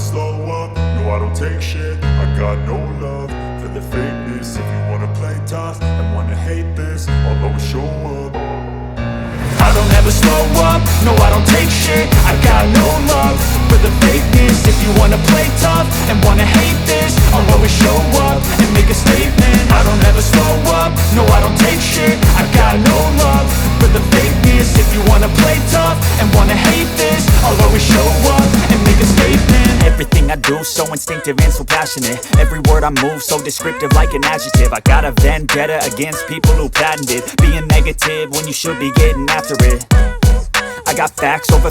slow up, no I don't take shit. I got no love for the fakeness. If you wanna play tough and wanna hate this, I'll always show up. I don't ever slow up, no I don't take shit. I got no love for the fakeness. If you wanna play tough and wanna hate this, I'll always show up and make a statement. I don't ever slow up, no I don't take shit. I got no love for the fakeness. If you wanna play tough and wanna hate this, I'll always show up and make a statement. Everything I do so instinctive and so passionate. Every word I move so descriptive like an adjective. I got a vendetta against people who patented being negative when you should be getting after it. I got facts over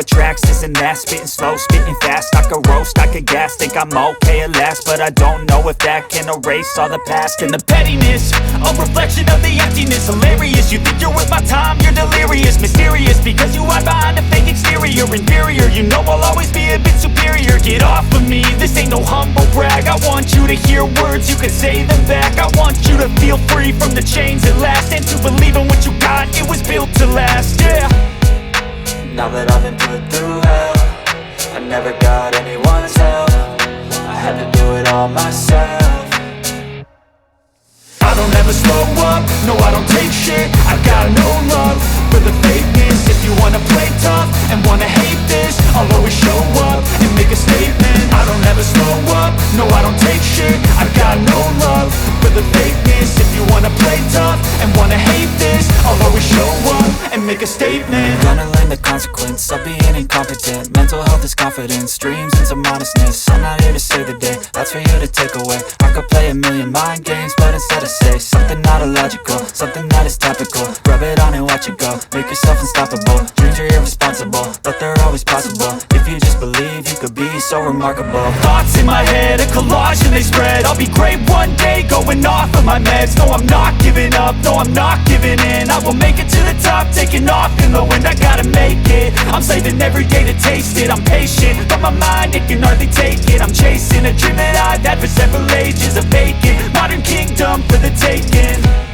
tracks, this and that. Spitting slow, spitting fast, I could roast, I could gas. Think I'm okay at last, but I don't know if that can erase all the past. And the pettiness, a reflection of the emptiness. Hilarious, you think you're worth my time, you're delirious. Mysterious, because you hide behind a fake exterior. Inferior, you know I'll always be a bit superior. Get off of me, this ain't no humble brag. I want you to hear words, you can say them back. I want you to feel free from the chains at last, and to believe in what you got, it was built to last, yeah. Now that I've been put through hell, I never got anyone's help. I had to do it all myself. I don't ever slow up, no I don't take shit. I got no love for the fakeness. If you wanna play tough and wanna hate this, I'll always show up and make a statement. I don't ever slow up, no I don't take shit. I got no love for the fakeness. If you wanna play tough and wanna hate this, I'll always show up and make a statement. Gonna learn the consequence of being incompetent. Mental health is confidence, dreams and some honestness. I'm not here to save the day, that's for you to take away. I could play a million mind games, but instead I say something not illogical, something that is topical. Rub it on and watch it go, make yourself unstoppable. Dreams are irresponsible, but they're always possible. If you just believe, you could be so remarkable. Thoughts in my head, a collage and they spread. I'll be great one day, going off of my meds. No, I'm not giving up, no, I'm not giving in. I will make it to the top, taking off in the wind. I gotta make it, I'm saving every day to taste it. I'm patient, but my mind, it can hardly take it. I'm chasing a dream that I've had for several ages. A vacant, modern kingdom for the taking.